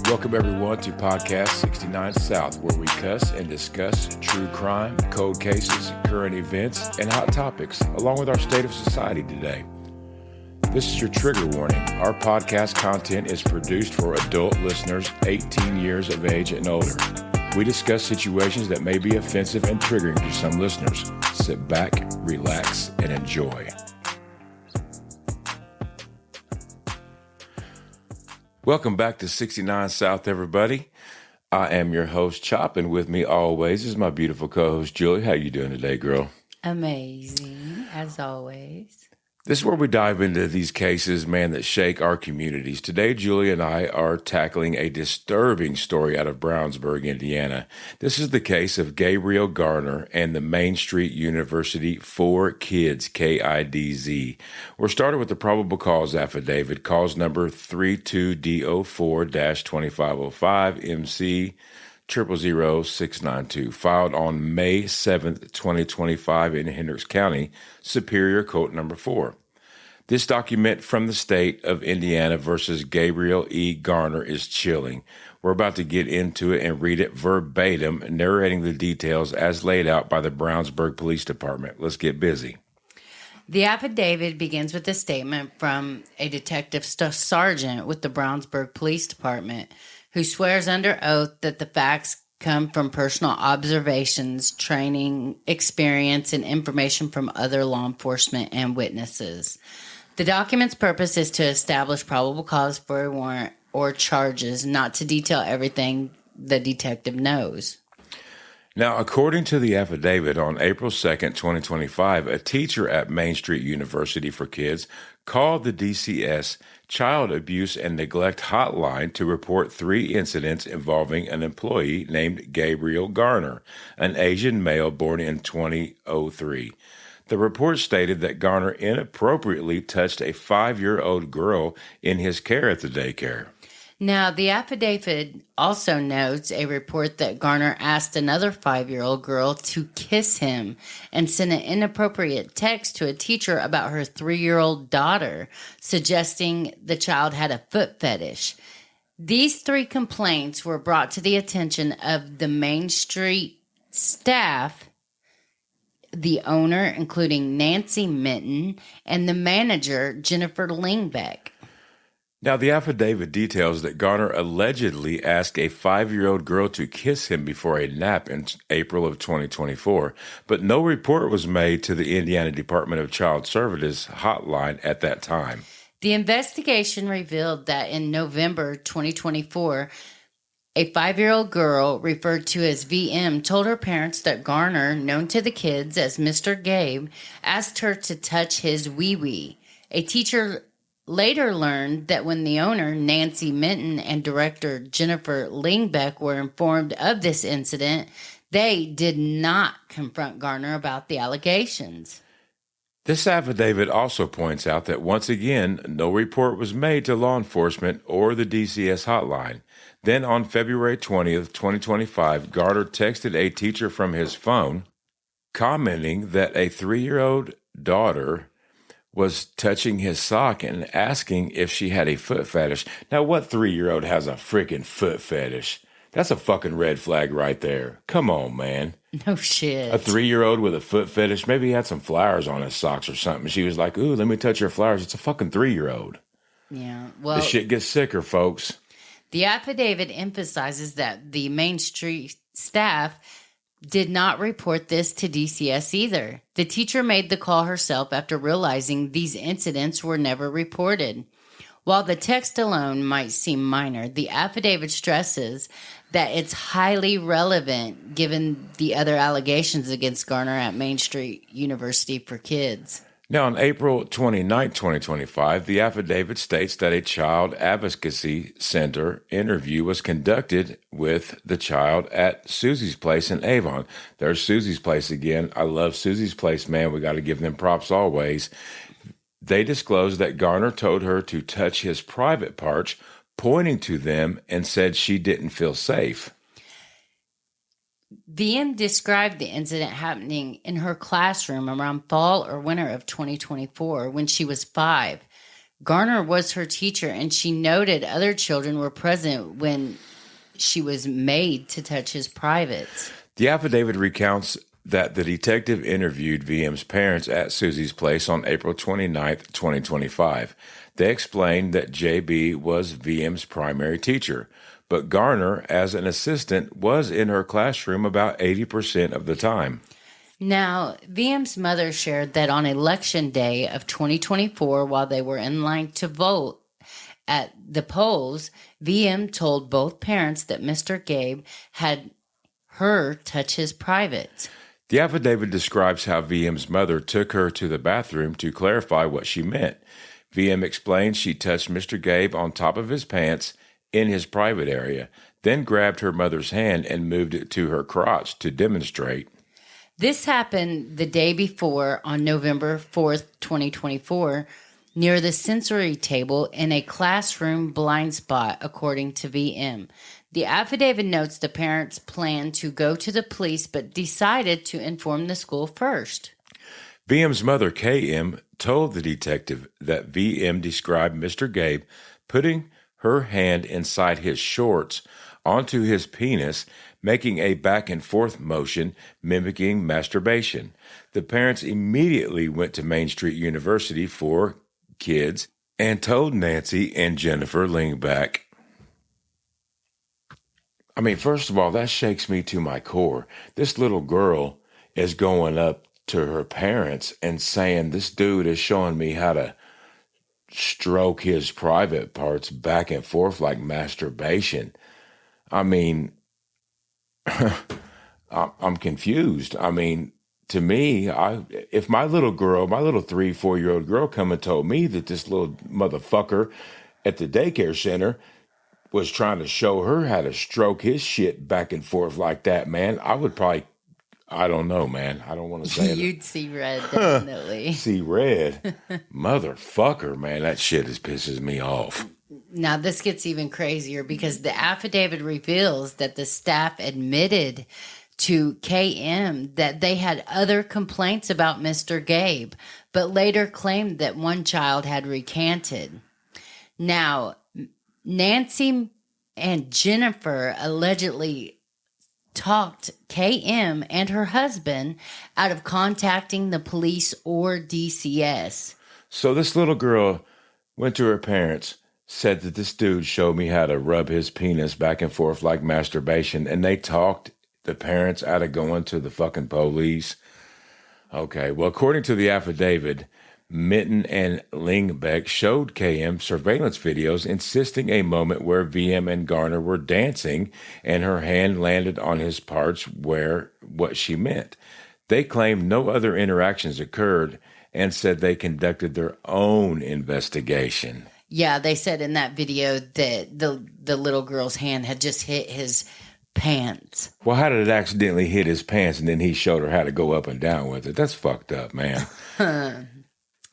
Welcome everyone to Podcast 69 South, where we cuss and discuss true crime, cold cases, current events, and hot topics, along with our state of society today. This is your trigger warning. Our podcast content is produced for adult listeners 18 years of age and older. We discuss situations that may be offensive and triggering to some listeners. Sit back, relax, and enjoy. Welcome back to 69 South, everybody. I am your host, Chop, and with me always is my beautiful co-host, Julie. How you doing today, girl? Amazing, as always. This is where we dive into these cases, man, that shake our communities. Today, Julie and I are tackling a disturbing story out of Brownsburg, Indiana. This is the case of Gabriel Garner and the Main Street University 4 Kids, KIDZ. We're started with the probable cause affidavit, cause number 32D04-2505 MC 000692, filed on May 7th, 2025 in Hendricks County, Superior Court number 4. This document from the state of Indiana versus Gabriel E. Garner is chilling. We're about to get into it and read it verbatim, narrating the details as laid out by the Brownsburg Police Department. Let's get busy. The affidavit begins with a statement from a detective sergeant with the Brownsburg Police Department, who swears under oath that the facts come from personal observations, training, experience, and information from other law enforcement and witnesses. The document's purpose is to establish probable cause for a warrant or charges, not to detail everything the detective knows. Now, according to the affidavit, on April 2nd, 2025, a teacher at Main Street University for Kids called the DCS Child Abuse and Neglect Hotline to report 3 incidents involving an employee named Gabriel Garner, an Asian male born in 2003. The report stated that Garner inappropriately touched a 5-year-old girl in his care at the daycare. Now, the affidavit also notes a report that Garner asked another 5-year-old girl to kiss him and sent an inappropriate text to a teacher about her 3-year-old daughter, suggesting the child had a foot fetish. These 3 complaints were brought to the attention of the Main Street staff, the owner, including Nancy Minton, and the manager, Jennifer Lingbeck. Now, the affidavit details that Garner allegedly asked a 5-year-old girl to kiss him before a nap in April of 2024, but no report was made to the Indiana Department of Child Services hotline at that time. The investigation revealed that in November 2024, a 5-year-old girl referred to as VM told her parents that Garner, known to the kids as Mr. Gabe, asked her to touch his wee-wee. A teacher later learned that when the owner, Nancy Minton, and director Jennifer Lingbeck were informed of this incident, they did not confront Garner about the allegations. This affidavit also points out that once again, no report was made to law enforcement or the DCS hotline. Then on February 20th, 2025, Garner texted a teacher from his phone, commenting that a 3-year-old daughter was touching his sock and asking if she had a foot fetish. Now, what 3-year-old has a freaking foot fetish? That's a fucking red flag right there. Come on, man. No shit. A 3-year-old with a foot fetish, maybe he had some flowers on his socks or something. She was like, ooh, let me touch your flowers. It's a fucking 3-year-old. Yeah, well, the shit gets sicker, folks. The affidavit emphasizes that the Main Street staff did not report this to DCS either. The teacher made the call herself after realizing these incidents were never reported. While the text alone might seem minor, the affidavit stresses that it's highly relevant given the other allegations against Garner at Main Street University for Kids. Now, on April 29, 2025, the affidavit states that a child advocacy center interview was conducted with the child at Susie's Place in Avon. There's Susie's Place again. I love Susie's Place, man. We got to give them props always. They disclosed that Garner told her to touch his private parts, pointing to them, and said she didn't feel safe. VM described the incident happening in her classroom around fall or winter of 2024 when she was 5. Garner was her teacher, and she noted other children were present when she was made to touch his privates. The affidavit recounts that the detective interviewed VM's parents at Susie's place on April 29th, 2025. They explained that JB was VM's primary teacher, but Garner, as an assistant, was in her classroom about 80% of the time. Now, VM's mother shared that on Election Day of 2024, while they were in line to vote at the polls, VM told both parents that Mr. Gabe had her touch his privates. The affidavit describes how VM's mother took her to the bathroom to clarify what she meant. VM explained she touched Mr. Gabe on top of his pants in his private area, then grabbed her mother's hand and moved it to her crotch to demonstrate. This happened the day before, on November 4th, 2024, near the sensory table in a classroom blind spot, according to VM. The affidavit notes the parents planned to go to the police but decided to inform the school first. VM's mother, KM, told the detective that VM described Mr. Gabe putting her hand inside his shorts onto his penis, making a back and forth motion mimicking masturbation. The parents immediately went to Main Street University for kids and told Nancy and Jennifer Lingbeck. I mean, first of all, that shakes me to my core. This little girl is going up to her parents and saying, this dude is showing me how to stroke his private parts back and forth like masturbation. I mean, I'm confused. I mean, to me, if my little 3-4-year-old girl come and told me that this little motherfucker at the daycare center was trying to show her how to stroke his shit back and forth like that, man, I would probably, I don't know, man. I don't want to say You'd see red, definitely. See red? Motherfucker, man, that shit pisses me off. Now, this gets even crazier because the affidavit reveals that the staff admitted to KM that they had other complaints about Mr. Gabe, but later claimed that one child had recanted. Now, Nancy and Jennifer allegedly talked KM and her husband out of contacting the police or DCS. So this little girl went to her parents, said that this dude showed me how to rub his penis back and forth like masturbation, and they talked the parents out of going to the fucking police. Okay, well, according to the affidavit, Minton and Lingbeck showed KM surveillance videos insisting a moment where VM and Garner were dancing and her hand landed on his parts where what she meant. They claimed no other interactions occurred and said they conducted their own investigation. Yeah, they said in that video that the little girl's hand had just hit his pants. Well, how did it accidentally hit his pants and then he showed her how to go up and down with it? That's fucked up, man.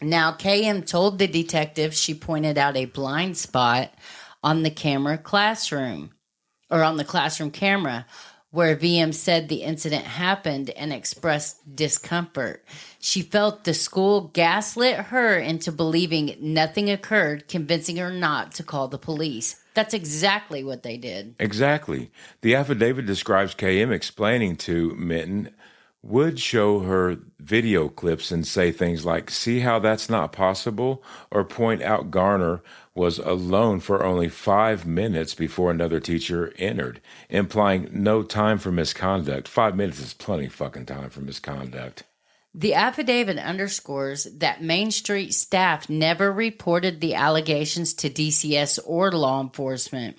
Now, KM told the detective she pointed out a blind spot on the classroom camera, where VM said the incident happened and expressed discomfort. She felt the school gaslit her into believing nothing occurred, convincing her not to call the police. That's exactly what they did. Exactly. The affidavit describes KM explaining to Minton would show her video clips and say things like, see how that's not possible? Or point out Garner was alone for only 5 minutes before another teacher entered, implying no time for misconduct. 5 minutes is plenty fucking time for misconduct. The affidavit underscores that Main Street staff never reported the allegations to DCS or law enforcement.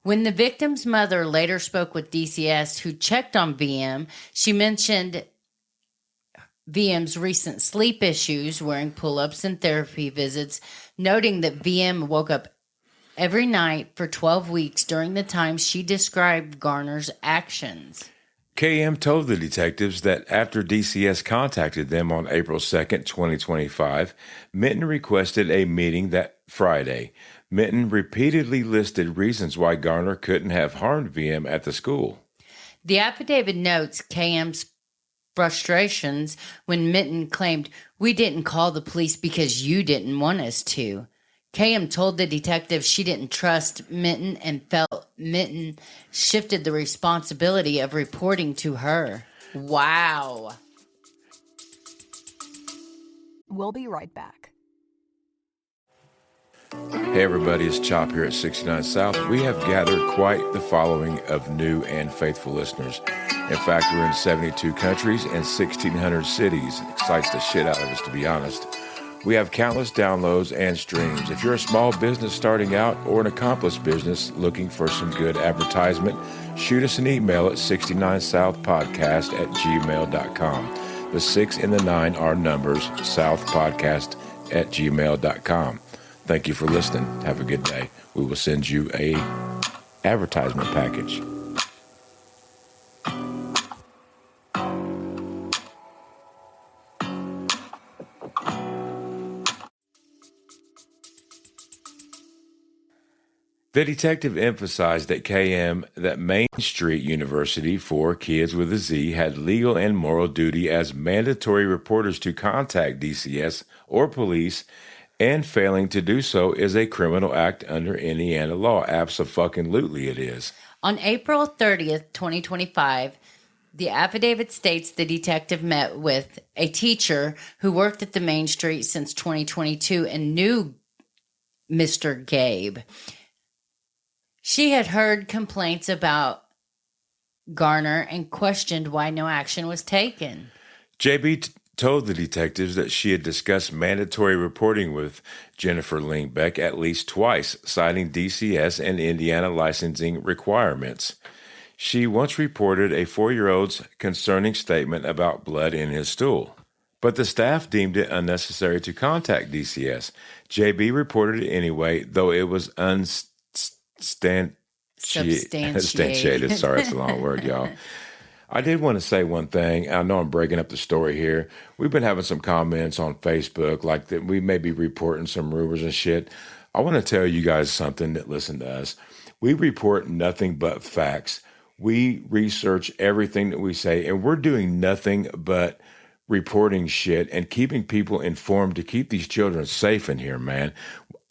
When the victim's mother later spoke with DCS, who checked on VM, she mentioned VM's recent sleep issues, wearing pull-ups and therapy visits, noting that VM woke up every night for 12 weeks during the time she described Garner's actions. KM told the detectives that after DCS contacted them on April 2nd, 2025, Minton requested a meeting that Friday. Minton repeatedly listed reasons why Garner couldn't have harmed VM at the school. The affidavit notes KM's frustrations when Minton claimed, "We didn't call the police because you didn't want us to." KM told the detective she didn't trust Minton and felt Minton shifted the responsibility of reporting to her. Wow. We'll be right back. Hey everybody, it's Chop here at 69 South. We have gathered quite the following of new and faithful listeners. In fact, we're in 72 countries and 1,600 cities. It excites the shit out of us, to be honest. We have countless downloads and streams. If you're a small business starting out or an accomplished business looking for some good advertisement, shoot us an email at 69southpodcast@gmail.com. The 6 and the 9 are numbers, southpodcast@gmail.com. Thank you for listening. Have a good day. We will send you a advertisement package. The detective emphasized at KM that Main Street University for Kids with a Z had legal and moral duty as mandatory reporters to contact DCS or police, and failing to do so is a criminal act under Indiana law. Abso-fucking-lutely it is. On April 30th, 2025, the affidavit states the detective met with a teacher who worked at the Main Street since 2022 and knew Mr. Gabe. She had heard complaints about Garner and questioned why no action was taken. JB told the detectives that she had discussed mandatory reporting with Jennifer Lingbeck at least twice, citing DCS and Indiana licensing requirements. She once reported a 4-year-old's concerning statement about blood in his stool, but the staff deemed it unnecessary to contact DCS. JB reported it anyway, though it was substantiated. Sorry, it's a long word, y'all. I did want to say one thing. I know I'm breaking up the story here. We've been having some comments on Facebook like that we may be reporting some rumors and shit. I want to tell you guys something that listen to us. We report nothing but facts. We research everything that we say, and we're doing nothing but reporting shit and keeping people informed to keep these children safe in here, man.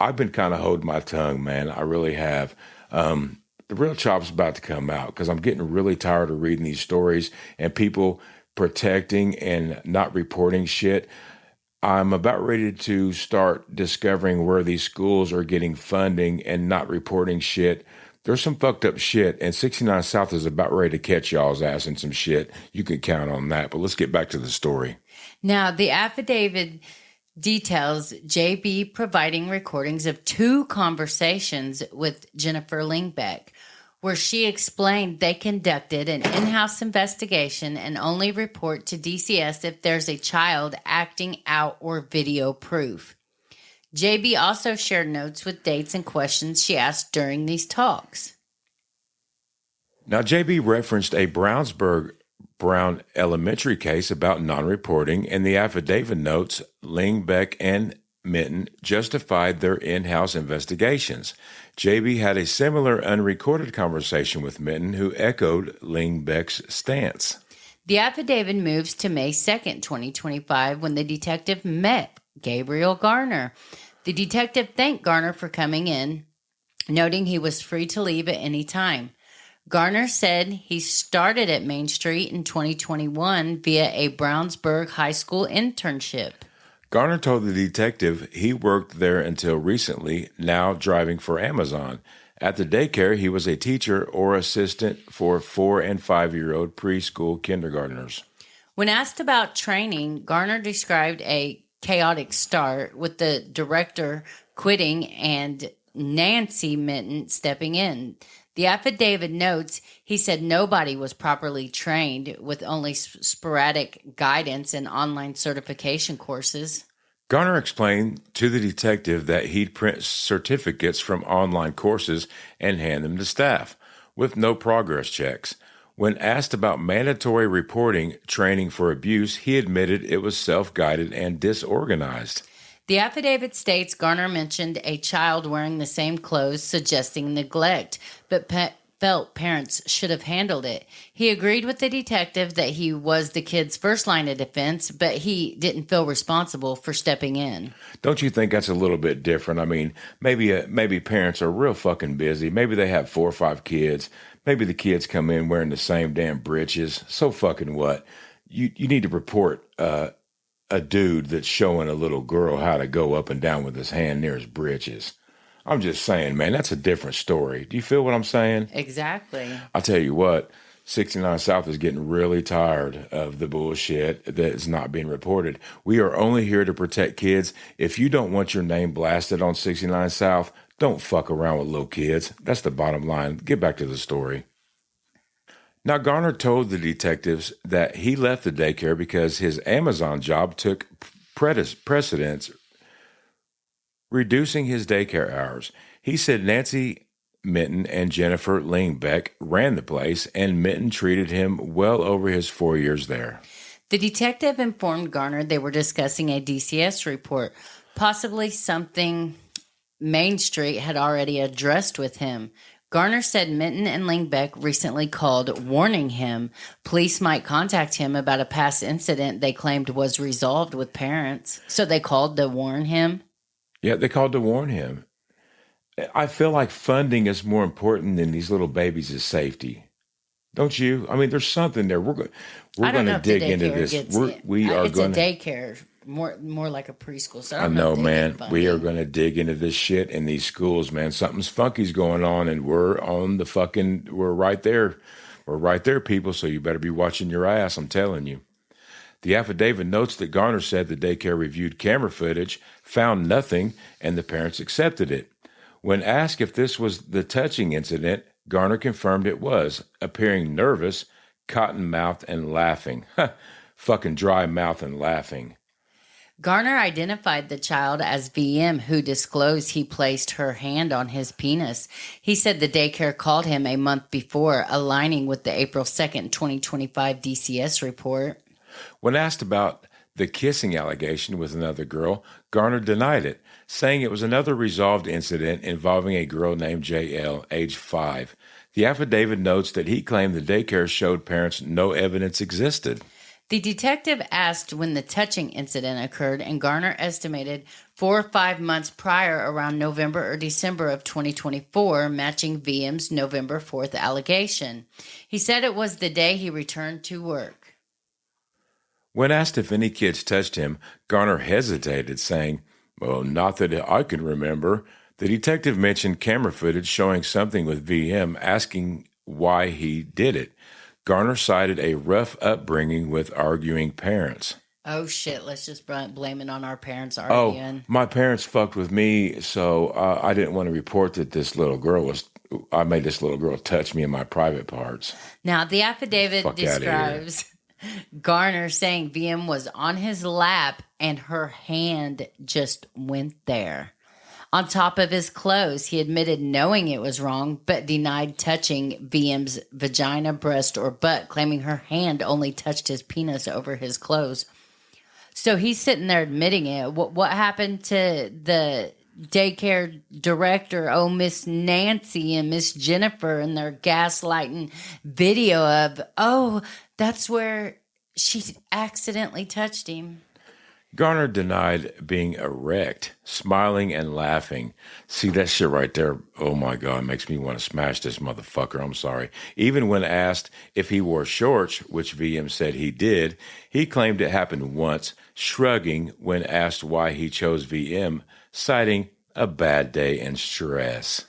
I've been kind of holding my tongue, man. I really have. The real chop's about to come out because I'm getting really tired of reading these stories and people protecting and not reporting shit. I'm about ready to start discovering where these schools are getting funding and not reporting shit. There's some fucked up shit, and 69 South is about ready to catch y'all's ass in some shit. You can count on that, but let's get back to the story. Now, the affidavit details JB providing recordings of 2 conversations with Jennifer Lingbeck, where she explained they conducted an in-house investigation and only report to DCS if there's a child acting out or video proof. JB also shared notes with dates and questions she asked during these talks. Now, JB referenced a Brownsburg Brown Elementary case about non-reporting, and the affidavit notes Lingbeck and Minton justified their in-house investigations. JB had a similar unrecorded conversation with Minton, who echoed Lingbeck's stance. The affidavit moves to May 2nd, 2025, when the detective met Gabriel Garner. The detective thanked Garner for coming in, noting he was free to leave at any time. Garner said he started at Main Street in 2021 via a Brownsburg high school internship. Garner told the detective he worked there until recently, now driving for Amazon. At the daycare, he was a teacher or assistant for 4- and 5-year-old preschool kindergartners. When asked about training, Garner described a chaotic start with the director quitting and Nancy Minton stepping in. The affidavit notes he said nobody was properly trained, with only sporadic guidance and online certification courses. Garner explained to the detective that he'd print certificates from online courses and hand them to staff, with no progress checks. When asked about mandatory reporting training for abuse, he admitted it was self-guided and disorganized. The affidavit states Garner mentioned a child wearing the same clothes, suggesting neglect, but felt parents should have handled it. He agreed with the detective that he was the kid's first line of defense, but he didn't feel responsible for stepping in. Don't you think that's a little bit different? I mean, maybe parents are real fucking busy. Maybe they have 4 or 5 kids. Maybe the kids come in wearing the same damn britches. So fucking what? You need to report a dude that's showing a little girl how to go up and down with his hand near his britches. I'm just saying, man, that's a different story. Do you feel what I'm saying? Exactly. I'll tell you what, 69 South is getting really tired of the bullshit that is not being reported. We are only here to protect kids. If you don't want your name blasted on 69 South, don't fuck around with little kids. That's the bottom line. Get back to the story. Now, Garner told the detectives that he left the daycare because his Amazon job took precedence, reducing his daycare hours. He said Nancy Minton and Jennifer Lingbeck ran the place, and Minton treated him well over his 4 years there. The detective informed Garner they were discussing a DCS report, possibly something Main Street had already addressed with him. Garner said Minton and Lingbeck recently called, warning him police might contact him about a past incident they claimed was resolved with parents. So they called to warn him? Yeah, they called to warn him. I feel like funding is more important than these little babies' safety. Don't you? I mean, there's something there. We're going to dig into this. It's a daycare, more like a preschool. So I know, man. We are going to dig into this shit in these schools, man. Something's funky's going on, and we're right there. We're right there, people. So you better be watching your ass. I'm telling you. The affidavit notes that Garner said the daycare reviewed camera footage, found nothing, and the parents accepted it. When asked if this was the touching incident, Garner confirmed it was, appearing nervous, cotton-mouthed, and laughing. Fucking dry mouth and laughing. Garner identified the child as VM, who disclosed he placed her hand on his penis. He said the daycare called him a month before, aligning with the April 2nd, 2025 DCS report. When asked about the kissing allegation with another girl, Garner denied it, saying it was another resolved incident involving a girl named JL, age 5. The affidavit notes that he claimed the daycare showed parents no evidence existed. The detective asked when the touching incident occurred, and Garner estimated 4 or 5 months prior, around November or December of 2024, matching VM's November 4th allegation. He said it was the day he returned to work. When asked if any kids touched him, Garner hesitated, saying, "Well, not that I can remember." The detective mentioned camera footage showing something with VM, asking why he did it. Garner cited a rough upbringing with arguing parents. Oh, shit. Let's just blame it on our parents arguing. Oh, my parents fucked with me, so I didn't want to report that I made this little girl touch me in my private parts. Now, the affidavit describes Garner saying VM was on his lap and her hand just went there. On top of his clothes, he admitted knowing it was wrong, but denied touching VM's vagina, breast, or butt, claiming her hand only touched his penis over his clothes. So he's sitting there admitting it. What happened to the daycare director, Miss Nancy and Miss Jennifer, and their gaslighting video of, that's where she accidentally touched him? Garner denied being erect, smiling and laughing. See that shit right there? Oh my God, makes me want to smash this motherfucker. I'm sorry. Even when asked if he wore shorts, which VM said he did, he claimed it happened once, shrugging when asked why he chose VM, citing a bad day and stress.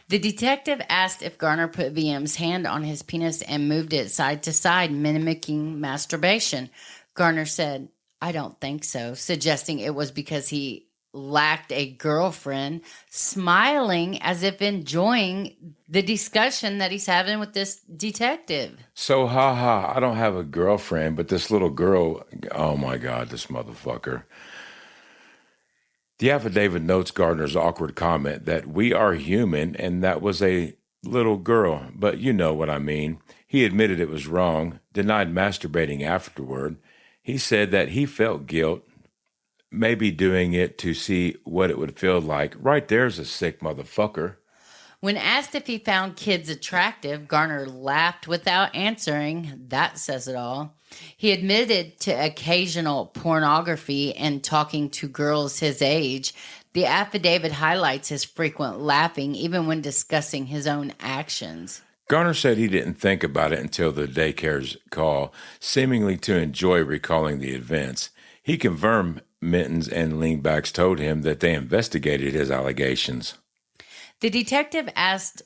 The detective asked if Garner put VM's hand on his penis and moved it side to side, mimicking masturbation. Garner said, "I don't think so," suggesting it was because he lacked a girlfriend, smiling as if enjoying the discussion that he's having with this detective. So, I don't have a girlfriend, but this little girl, oh my God, this motherfucker. The affidavit notes Gardner's awkward comment that we are human and that was a little girl, but you know what I mean. He admitted it was wrong, denied masturbating afterward. He said that he felt guilt, maybe doing it to see what it would feel like. Right there's a sick motherfucker. When asked if he found kids attractive, Garner laughed without answering. That says it all. He admitted to occasional pornography and talking to girls his age. The affidavit highlights his frequent laughing, even when discussing his own actions. Garner said he didn't think about it until the daycare's call, seemingly to enjoy recalling the events. He confirmed Minton's and Lingbeck's told him that they investigated his allegations. The detective asked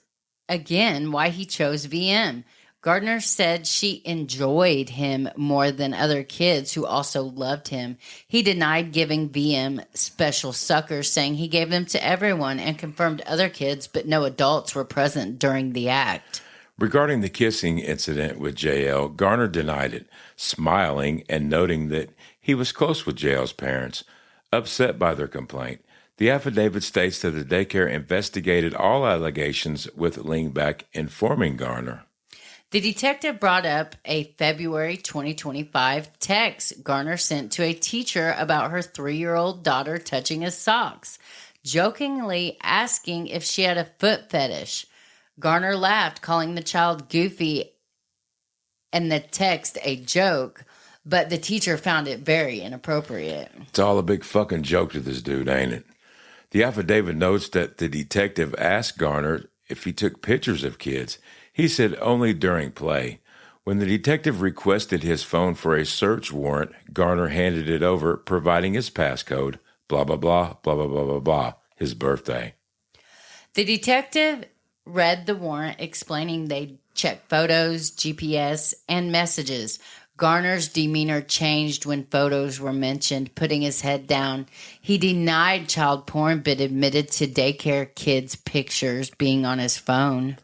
again why he chose VM. Gardner said she enjoyed him more than other kids who also loved him. He denied giving VM special suckers, saying he gave them to everyone, and confirmed other kids, but no adults were present during the act. Regarding the kissing incident with JL, Garner denied it, smiling and noting that he was close with JL's parents, upset by their complaint. The affidavit states that the daycare investigated all allegations with Lingbeck, informing Garner. The detective brought up a February 2025 text Garner sent to a teacher about her 3-year-old daughter touching his socks, jokingly asking if she had a foot fetish. Garner laughed, calling the child goofy and the text a joke, but the teacher found it very inappropriate. It's all a big fucking joke to this dude, ain't it? The affidavit notes that the detective asked Garner if he took pictures of kids. He said only during play. When the detective requested his phone for a search warrant, Garner handed it over, providing his passcode, blah, blah, blah, blah, blah, blah, blah, blah, his birthday. The detective read the warrant, explaining they checked photos, GPS, and messages. Garner's demeanor changed when photos were mentioned, putting his head down. He denied child porn, but admitted to daycare kids' pictures being on his phone.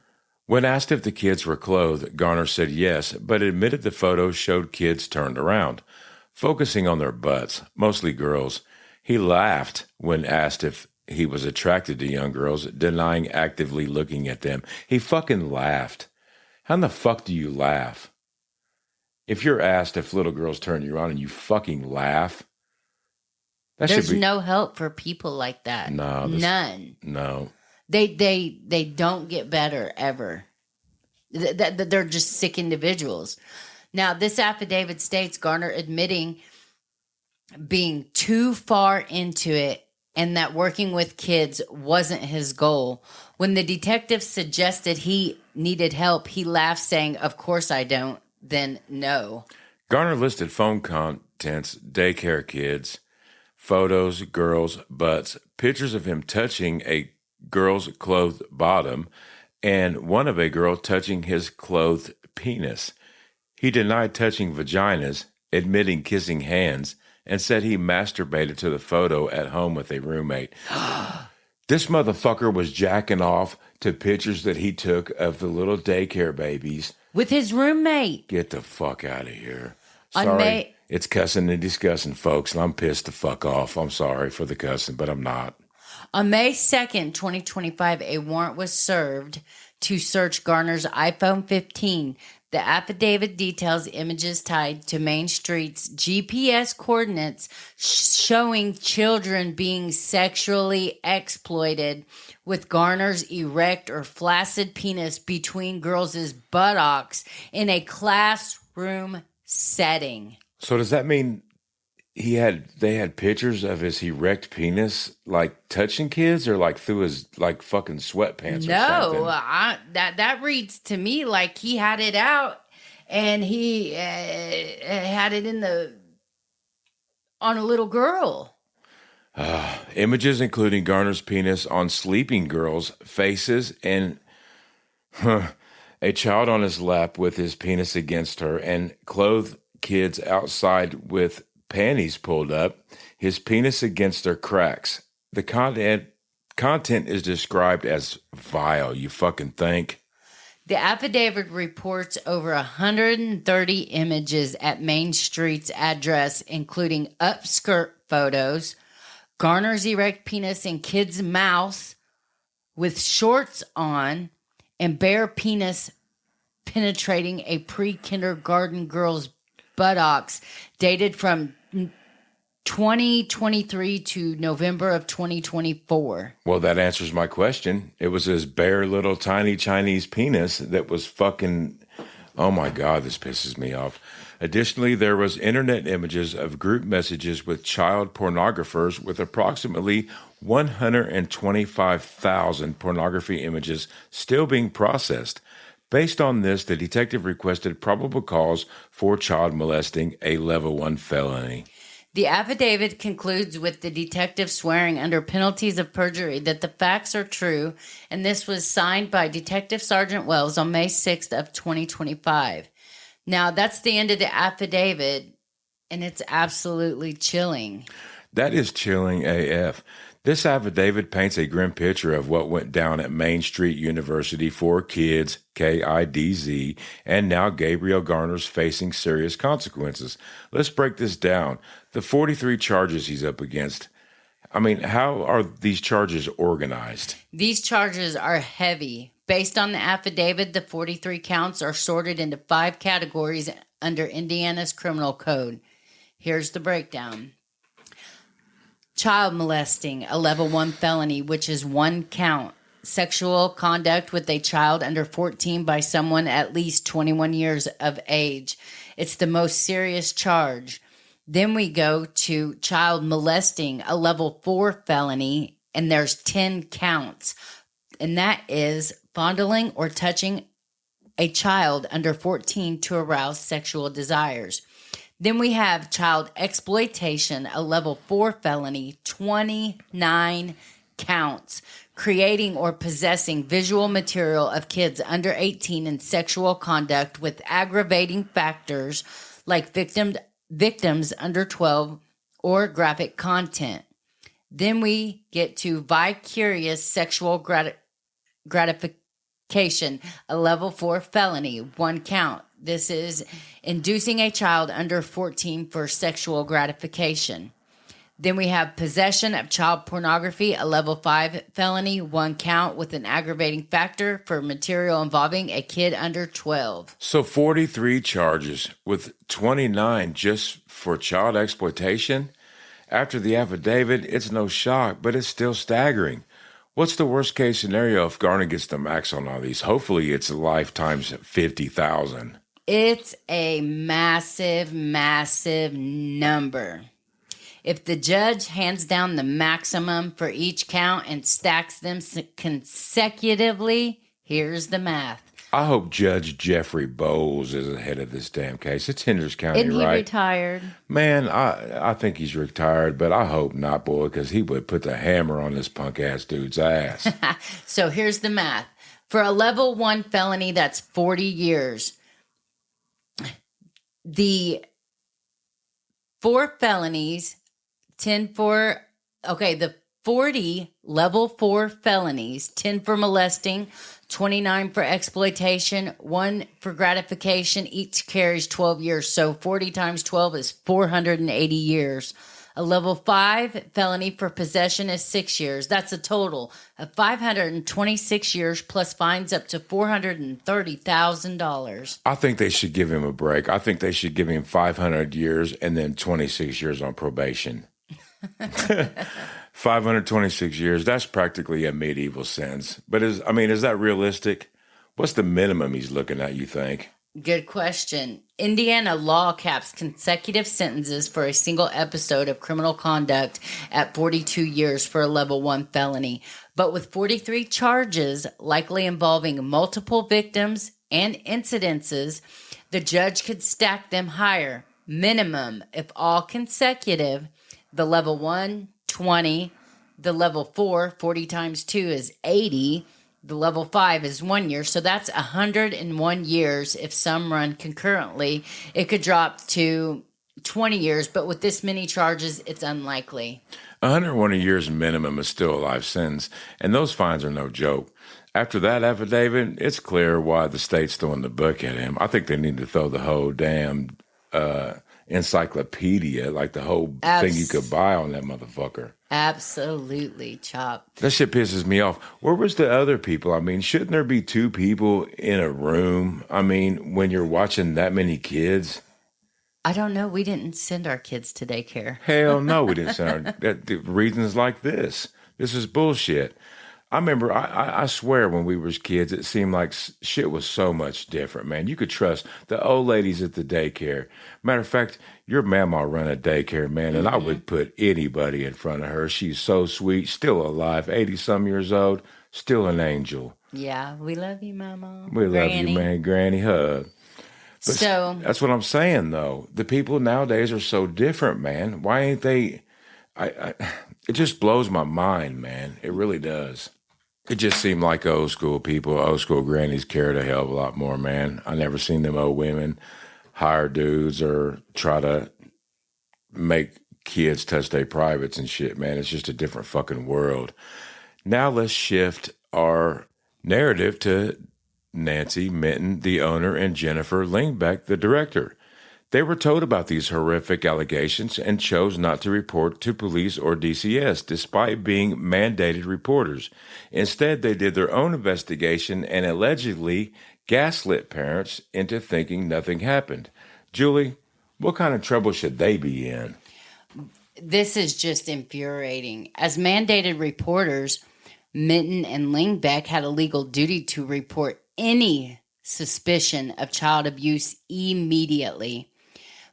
When asked if the kids were clothed, Garner said yes, but admitted the photos showed kids turned around, focusing on their butts, mostly girls. He laughed when asked if he was attracted to young girls, denying actively looking at them. He fucking laughed. How in the fuck do you laugh? If you're asked if little girls turn you on and you fucking laugh, there's no help for people like that. No, none. No, they don't get better ever. They're just sick individuals. Now, this affidavit states Garner admitting being too far into it and that working with kids wasn't his goal. When the detective suggested he needed help, he laughed, saying, "Of course I don't." Then no. Garner listed phone contents, daycare kids, photos, girls, butts, pictures of him touching a girl's clothed bottom, and one of a girl touching his clothed penis. He denied touching vaginas, admitting kissing hands, and said he masturbated to the photo at home with a roommate. This motherfucker was jacking off to pictures that he took of the little daycare babies. With his roommate. Get the fuck out of here. Sorry, it's cussing and discussing, folks, and I'm pissed the fuck off. I'm sorry for the cussing, but I'm not. On May 2nd, 2025, a warrant was served to search Garner's iPhone 15. The affidavit details images tied to Main Street's GPS coordinates showing children being sexually exploited with Garner's erect or flaccid penis between girls' buttocks in a classroom setting. So does that mean they had pictures of his erect penis like touching kids or like through his like fucking sweatpants or something? No, that reads to me like he had it out and he had it on a little girl. Images including Garner's penis on sleeping girls' faces and a child on his lap with his penis against her, and clothed kids outside with panties pulled up, his penis against their cracks. The content is described as vile, you fucking think? The affidavit reports over 130 images at Main Street's address, including upskirt photos, Garner's erect penis in kids' mouths with shorts on, and bare penis penetrating a pre-kindergarten girl's buttocks, dated from 2023 to November of 2024. Well, that answers my question. It was his bare little tiny Chinese penis that was fucking... Oh my God, this pisses me off. Additionally, there was internet images of group messages with child pornographers with approximately 125,000 pornography images still being processed. Based on this, the detective requested probable cause for child molesting, a level 1 felony. The affidavit concludes with the detective swearing under penalties of perjury that the facts are true, and this was signed by Detective Sergeant Wells on May 6th of 2025. Now, that's the end of the affidavit, and it's absolutely chilling. That is chilling AF. This affidavit paints a grim picture of what went down at Main Street University for kids, KIDZ, and now Gabriel Garner's facing serious consequences. Let's break this down. The 43 charges he's up against. I mean, how are these charges organized? These charges are heavy. Based on the affidavit, the 43 counts are sorted into 5 categories under Indiana's criminal code. Here's the breakdown. Child molesting, a level 1 felony, which is 1 count. Sexual conduct with a child under 14 by someone at least 21 years of age. It's the most serious charge. Then we go to child molesting, a level 4 felony, and there's 10 counts. And that is fondling or touching a child under 14 to arouse sexual desires. Then we have child exploitation, a level 4 felony, 29 counts, creating or possessing visual material of kids under 18 in sexual conduct with aggravating factors like victims under 12 or graphic content. Then we get to vicarious sexual gratification, a level 4 felony, 1 count. This is inducing a child under 14 for sexual gratification. Then we have possession of child pornography, a level 5 felony, 1 count with an aggravating factor for material involving a kid under 12. So 43 charges with 29 just for child exploitation? After the affidavit, it's no shock, but it's still staggering. What's the worst case scenario if Garner gets the max on all these? Hopefully it's life times 50,000. It's a massive, massive number. If the judge hands down the maximum for each count and stacks them consecutively, here's the math. I hope Judge Jeffrey Bowles is ahead of this damn case. It's Hendricks County, Isn't he right? retired? Man, I think he's retired, but I hope not, boy, because he would put the hammer on this punk-ass dude's ass. So here's the math. For a level 1 felony, that's 40 years. The 4 felonies, 10 for, the 40 level 4 felonies, 10 for molesting, 29 for exploitation, 1 for gratification, each carries 12 years. So 40 times 12 is 480 years. A level 5 felony for possession is 6 years. That's a total of 526 years plus fines up to $430,000. I think they should give him a break. I think they should give him 500 years and then 26 years on probation. 526 years, that's practically a medieval sentence. But is that realistic? What's the minimum he's looking at, you think? Good question. Indiana law caps consecutive sentences for a single episode of criminal conduct at 42 years for a level 1 felony. But with 43 charges likely involving multiple victims and incidences, the judge could stack them higher. Minimum, if all consecutive, the level 1, 20, the level 4, 40 times 2 is 80, the level 5 is 1 year, so that's 101 years. If some run concurrently, it could drop to 20 years, but with this many charges, it's unlikely. 101 years minimum is still a life sentence, and those fines are no joke. After that affidavit, it's clear why the state's throwing the book at him. I think they need to throw the whole damn encyclopedia, like the whole thing you could buy on that motherfucker. Absolutely, Chop. That shit pisses me off. Where was the other people? I mean, shouldn't there be 2 people in a room? I mean, when you're watching that many kids? I don't know. We didn't send our kids to daycare. Hell no, we didn't send the reasons like this. This is bullshit. I remember, I swear, when we were kids, it seemed like shit was so much different, man. You could trust the old ladies at the daycare. Matter of fact, your mama run a daycare, man, and I would put anybody in front of her. She's so sweet, still alive, 80-some years old, still an angel. Yeah, we love you, Mama. We love you, man. Granny hug. But So that's what I'm saying, though. The people nowadays are so different, man. Why ain't they? It just blows my mind, man. It really does. It just seemed like old school people, old school grannies cared a hell of a lot more, man. I never seen them old women hire dudes or try to make kids touch their privates and shit, man. It's just a different fucking world. Now let's shift our narrative to Nancy Minton, the owner, and Jennifer Lingbeck, the director. They were told about these horrific allegations and chose not to report to police or DCS, despite being mandated reporters. Instead, they did their own investigation and allegedly gaslit parents into thinking nothing happened. Julie, what kind of trouble should they be in? this is just infuriating. As mandated reporters, Minton and Lingbeck had a legal duty to report any suspicion of child abuse immediately.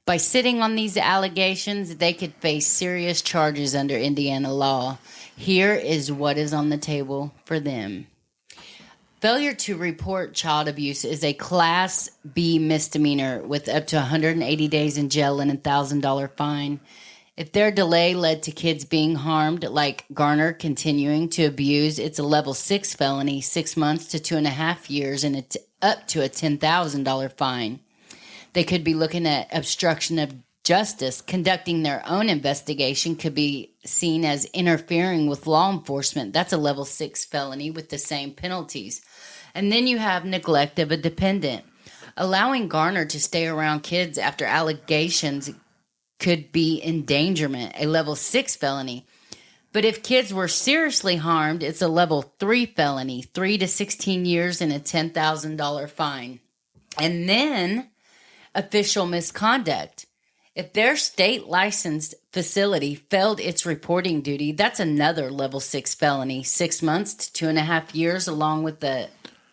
By sitting on these allegations, they could face serious charges under Indiana law. Here is what is on the table for them. Failure to report child abuse is a Class B misdemeanor with up to 180 days in jail and a $1,000 fine. If their delay led to kids being harmed, like Garner continuing to abuse, it's a level 6 felony, 6 months to 2.5 years, and it's up to a $10,000 fine. They could be looking at obstruction of justice. Conducting their own investigation could be seen as interfering with law enforcement. That's a level 6 felony with the same penalties. And then you have neglect of a dependent. Allowing Garner to stay around kids after allegations could be endangerment, a level 6 felony. But if kids were seriously harmed, it's a level 3 felony, 3 to 16 years and a $10,000 fine. And then official misconduct. If their state licensed facility failed its reporting duty, that's another level 6 felony, 6 months to 2.5 years, along with the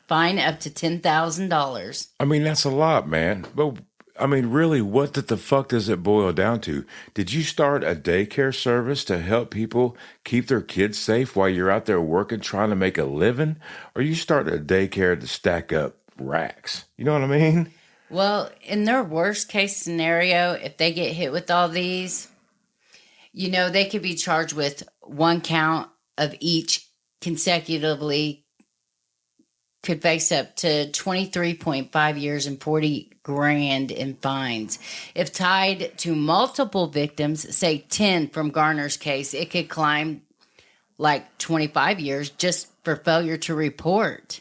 fine up to $10,000. I mean, that's a lot, man. But I mean, really, what the fuck does it boil down to? Did you start a daycare service to help people keep their kids safe while you're out there working, trying to make a living? Or you started a daycare to stack up racks? You know what I mean? Well, in their worst case scenario, if they get hit with all these, you know, they could be charged with 1 count of each consecutively, could face up to 23.5 years and 40 grand in fines. If tied to multiple victims, say 10 from Garner's case, it could climb like 25 years just for failure to report.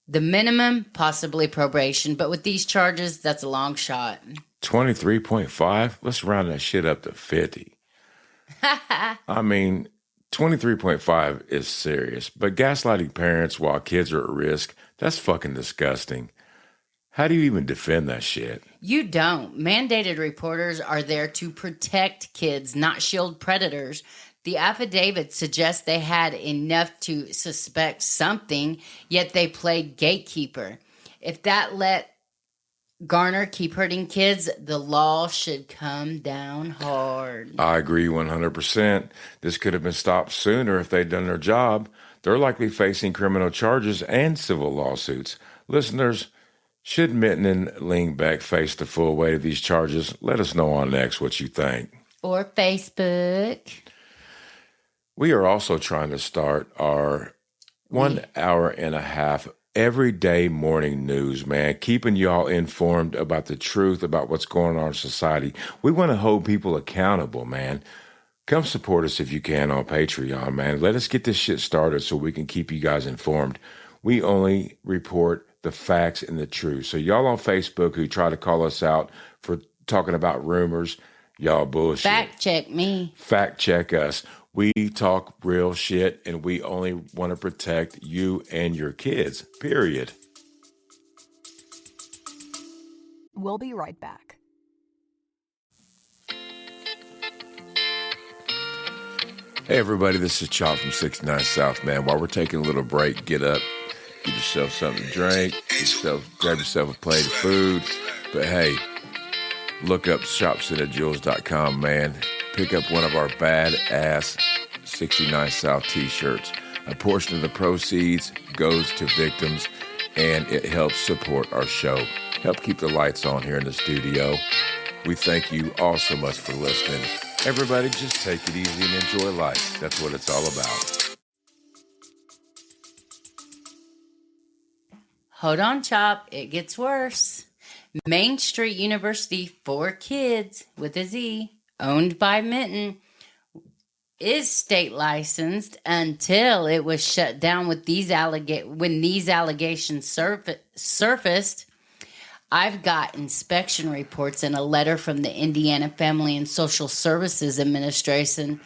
The minimum, possibly probation, but with these charges, that's a long shot. 23.5? Let's round that shit up to 50. I mean, 23.5 is serious, but gaslighting parents while kids are at risk, that's fucking disgusting. How do you even defend that shit? You don't. Mandated reporters are there to protect kids, not shield predators. The affidavit suggests they had enough to suspect something, yet they played gatekeeper. If that let Garner keep hurting kids, the law should come down hard. I agree 100%. This could have been stopped sooner if they'd done their job. They're likely facing criminal charges and civil lawsuits. Listeners, should Minton and Lingbeck face the full weight of these charges? Let us know on X what you think. Or Facebook. We are also trying to start our 1 hour and a half everyday morning news, man, keeping y'all informed about the truth about what's going on in society. We want to hold people accountable, man. Come support us if you can on Patreon, man. Let us get this shit started so we can keep you guys informed. We only report the facts and the truth. So y'all on Facebook who try to call us out for talking about rumors, y'all bullshit. Fact check me. Fact check us. We talk real shit, and we only want to protect you and your kids, period. We'll be right back. Hey everybody, this is Chop from 69 South, man. While we're taking a little break, get up, get yourself something to drink, grab yourself a plate of food. But hey, look up shopcitadjules.com, man. Pick up one of our badass 69 South t-shirts. A portion of the proceeds goes to victims, and it helps support our show. Help keep the lights on here in the studio. We thank you all so much for listening. Everybody, just take it easy and enjoy life. That's what it's all about. Hold on, Chop. It gets worse. Main Street University for Kids with a Z, owned by Minton, is state licensed until it was shut down with when these allegations surfaced. I've got inspection reports and a letter from the Indiana Family and Social Services Administration,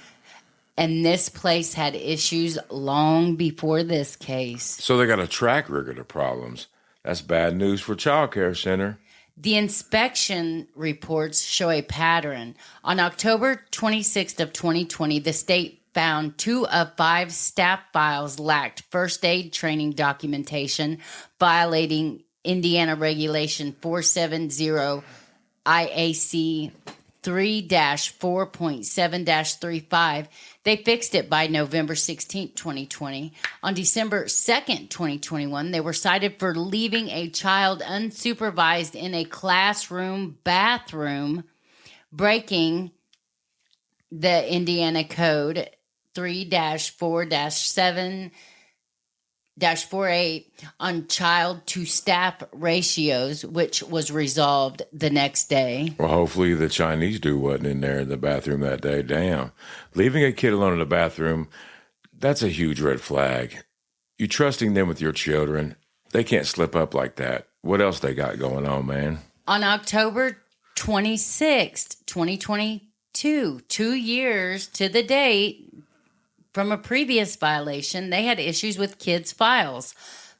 and this place had issues long before this case. So they got a track record of problems. That's bad news for Child Care Center. The inspection reports show a pattern. On October 26th of 2020, the state found 2 of 5 staff files lacked first aid training documentation, violating Indiana Regulation 470 IAC 3-4.7-35. They fixed it by November 16, 2020. On December 2nd, 2021, they were cited for leaving a child unsupervised in a classroom bathroom, breaking the Indiana Code 3-4-7-48 on child to staff ratios, which was resolved the next day. Well, hopefully the Chinese dude wasn't in there in the bathroom that day. Damn. Leaving a kid alone in the bathroom, that's a huge red flag. You trusting them with your children, they can't slip up like that. What else they got going on, man? On October 26th, 2022, 2 years to the date, from a previous violation, they had issues with kids' files.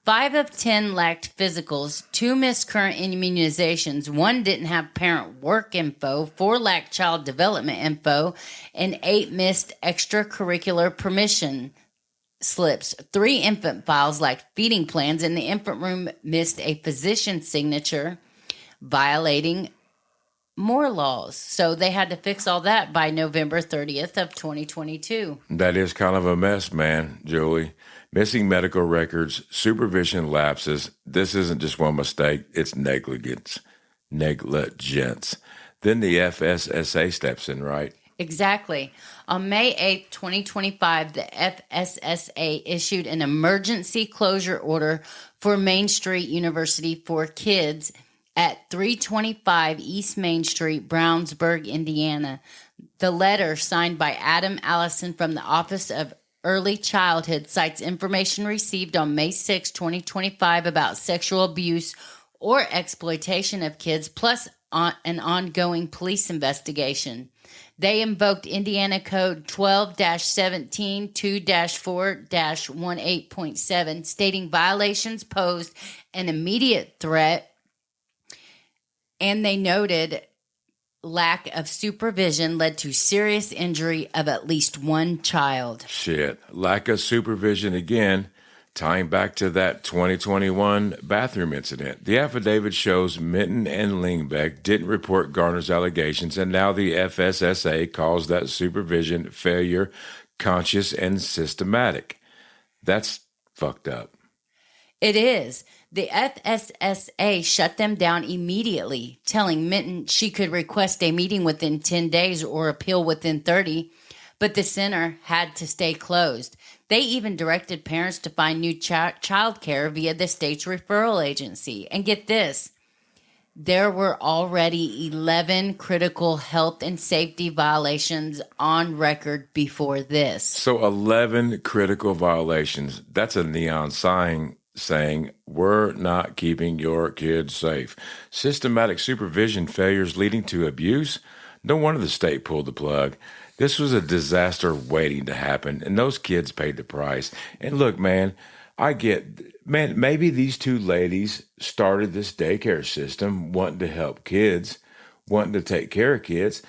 5 of 10 lacked physicals, 2 missed current immunizations, 1 didn't have parent work info, 4 lacked child development info, and 8 missed extracurricular permission slips. 3 infant files lacked feeding plans, and the infant room missed a physician's signature, violating more laws. So they had to fix all that by November 30th of 2022. That is kind of a mess, man, Julie. Missing medical records, supervision lapses. This isn't just one mistake, it's negligence. Then the FSSA steps in, right? Exactly. On May 8th, 2025, the FSSA issued an emergency closure order for Main Street University for Kids at 325 East Main Street, Brownsburg, Indiana. The letter, signed by Adam Allison from the Office of Early Childhood, cites information received on May 6, 2025 about sexual abuse or exploitation of kids, plus an ongoing police investigation. They invoked Indiana Code 12-17 2-4-18.7, stating violations posed an immediate threat, and they noted lack of supervision led to serious injury of at least 1 child. Shit. Lack of supervision again, tying back to that 2021 bathroom incident. The affidavit shows Minton and Lingbeck didn't report Garner's allegations, and now the FSSA calls that supervision failure conscious and systematic. That's fucked up. It is. The FSSA shut them down immediately, telling Minton she could request a meeting within 10 days or appeal within 30, but the center had to stay closed. They even directed parents to find new child care via the state's referral agency. And get this, there were already 11 critical health and safety violations on record before this. So 11 critical violations. That's a neon sign saying, we're not keeping your kids safe. Systematic supervision failures leading to abuse? No wonder the state pulled the plug. This was a disaster waiting to happen, and those kids paid the price. And look, man, maybe these 2 ladies started this daycare system wanting to help kids, wanting to take care of kids.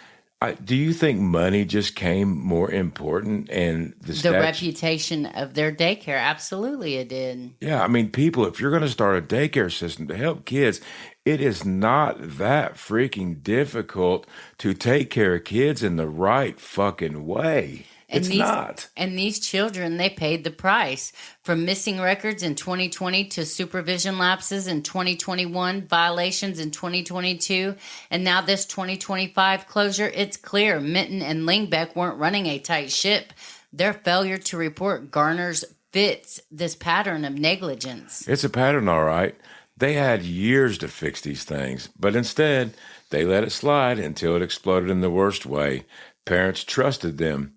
Do you think money just came more important and The reputation of their daycare, absolutely it did. Yeah, I mean, people, if you're going to start a daycare system to help kids, it is not that freaking difficult to take care of kids in the right fucking way. It's not. And these children, they paid the price. From missing records in 2020 to supervision lapses in 2021, violations in 2022, and now this 2025 closure, it's clear Minton and Lingbeck weren't running a tight ship. Their failure to report Garner's fits this pattern of negligence. It's a pattern, all right. They had years to fix these things, but instead, they let it slide until it exploded in the worst way. Parents trusted them.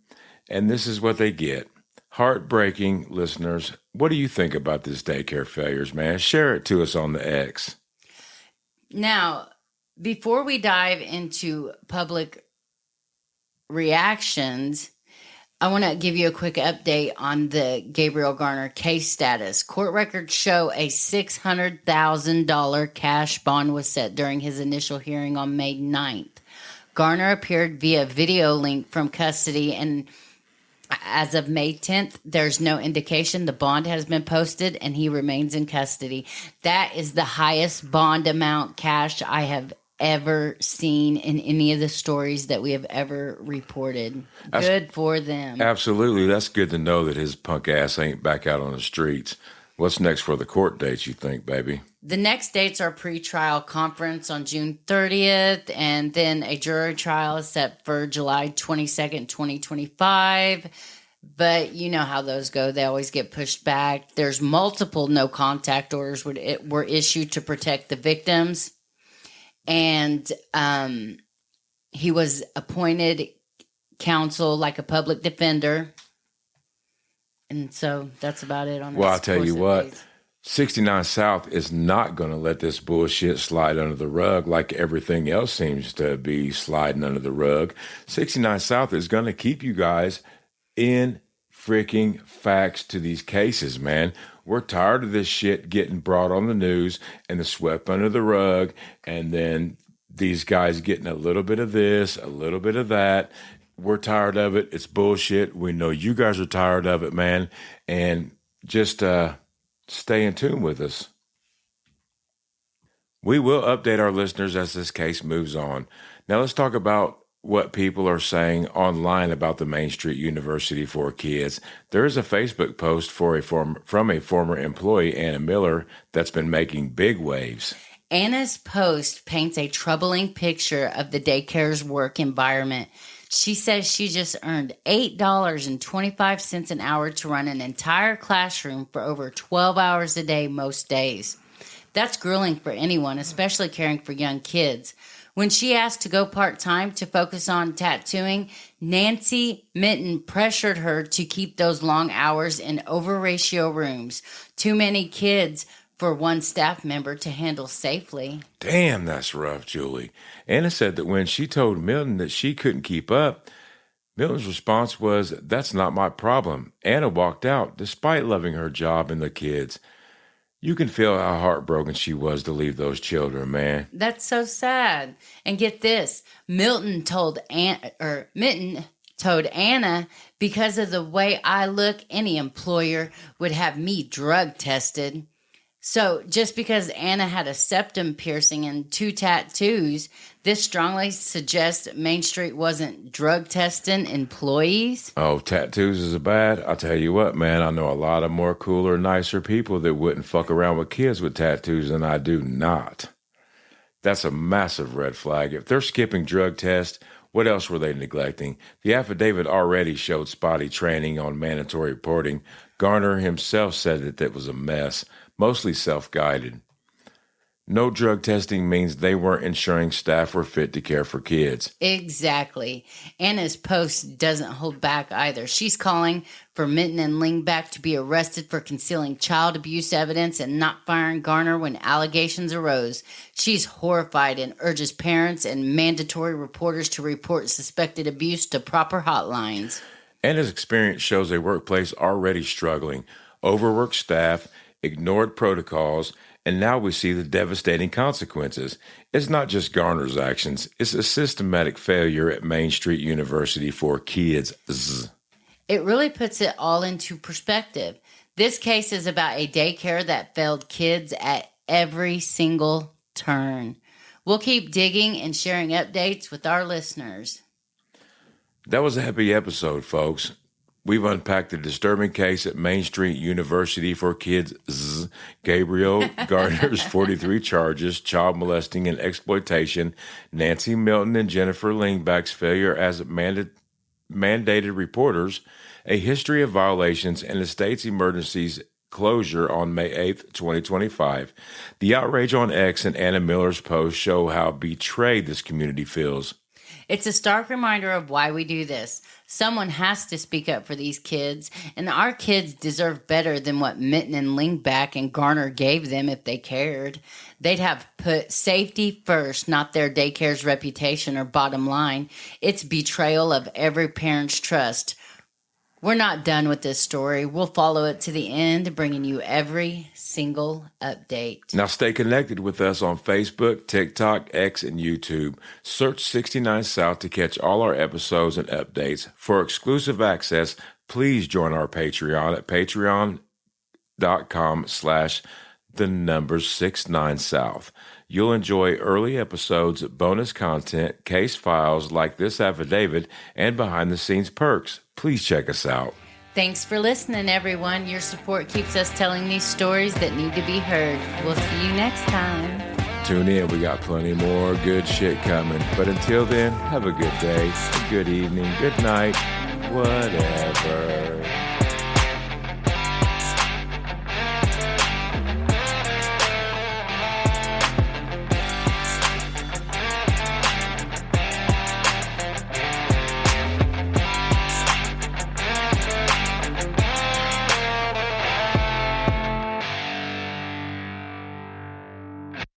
And this is what they get. Heartbreaking, listeners. What do you think about this daycare failures, man? Share it to us on the X. Now, before we dive into public reactions, I want to give you a quick update on the Gabriel Garner case status. Court records show a $600,000 cash bond was set during his initial hearing on May 9th. Garner appeared via video link from custody, and as of May 10th, there's no indication the bond has been posted and he remains in custody. That is the highest bond amount cash I have ever seen in any of the stories that we have ever reported. Good for them. Absolutely. That's good to know that his punk ass ain't back out on the streets. What's next for the court dates, you think, baby? The next dates are pre-trial conference on June 30th, and then a jury trial is set for July 22nd, 2025. But you know how those go. They always get pushed back. There's multiple no-contact orders were issued to protect the victims. And he was appointed counsel like a public defender. And so that's about it on that. Well, I'll tell you what, 69 South is not going to let this bullshit slide under the rug like everything else seems to be sliding under the rug. 69 South is going to keep you guys in freaking facts to these cases, man. We're tired of this shit getting brought on the news and the swept under the rug, and then these guys getting a little bit of this, a little bit of that. We're tired of it. It's bullshit. We know you guys are tired of it, man. And just stay in tune with us. We will update our listeners as this case moves on. Now let's talk about what people are saying online about the Main Street University for Kids. There is a Facebook post from a former employee, Anna Miller, that's been making big waves. Anna's post paints a troubling picture of the daycare's work environment. She says she just earned $8.25 an hour to run an entire classroom for over 12 hours a day most days. That's grueling for anyone, especially caring for young kids. When she asked to go part-time to focus on tattooing, Nancy Minton pressured her to keep those long hours in over-ratio rooms. Too many kids for one staff member to handle safely. Damn, that's rough, Julie. Anna said that when she told Milton that she couldn't keep up, Milton's response was, "That's not my problem." Anna walked out despite loving her job and the kids. You can feel how heartbroken she was to leave those children, man. That's so sad. And get this, Minton told Anna, because of the way I look, any employer would have me drug tested. So just because Anna had a septum piercing and 2 tattoos, this strongly suggests Main Street wasn't drug testing employees. Oh, tattoos is bad? I'll tell you what, man, I know a lot of more cooler, nicer people that wouldn't fuck around with kids with tattoos than I do not. That's a massive red flag. If they're skipping drug tests, what else were they neglecting? The affidavit already showed spotty training on mandatory reporting. Garner himself said that it was a mess, mostly self-guided. No drug testing means they weren't ensuring staff were fit to care for kids. Exactly. Anna's post doesn't hold back either. She's calling for Minton and Lingbeck to be arrested for concealing child abuse evidence and not firing Garner when allegations arose. She's horrified and urges parents and mandatory reporters to report suspected abuse to proper hotlines. Anna's experience shows a workplace already struggling, overworked staff, ignored protocols, And now we see the devastating consequences. It's not just Garner's actions, it's a systematic failure at Main Street University for kids. It really puts it all into perspective. This case is about a daycare that failed kids at every single turn. We'll keep digging and sharing updates with our listeners. That was a happy episode, folks. We've unpacked the disturbing case at Main Street University for kids. Gabriel Garner's 43 charges, child molesting and exploitation, Nancy Minton and Jennifer Lingbeck's failure as mandated reporters, a history of violations, and the state's emergencies closure on May 8th, 2025. The outrage on X and Anna Miller's post show how betrayed this community feels. It's a stark reminder of why we do this. Someone has to speak up for these kids, and our kids deserve better than what Minton and Lingbeck and Garner gave them if they cared. They'd have put safety first, not their daycare's reputation or bottom line. It's betrayal of every parent's trust. We're not done with this story. We'll follow it to the end, bringing you every single update. Now stay connected with us on Facebook, TikTok, X, and YouTube. Search 69 South to catch all our episodes and updates. For exclusive access, please join our Patreon at patreon.com/69South. You'll enjoy early episodes, bonus content, case files like this affidavit, and behind-the-scenes perks. Please check us out. Thanks for listening, everyone. Your support keeps us telling these stories that need to be heard. We'll see you next time. Tune in. We got plenty more good shit coming. But until then, have a good day, good evening, good night, whatever.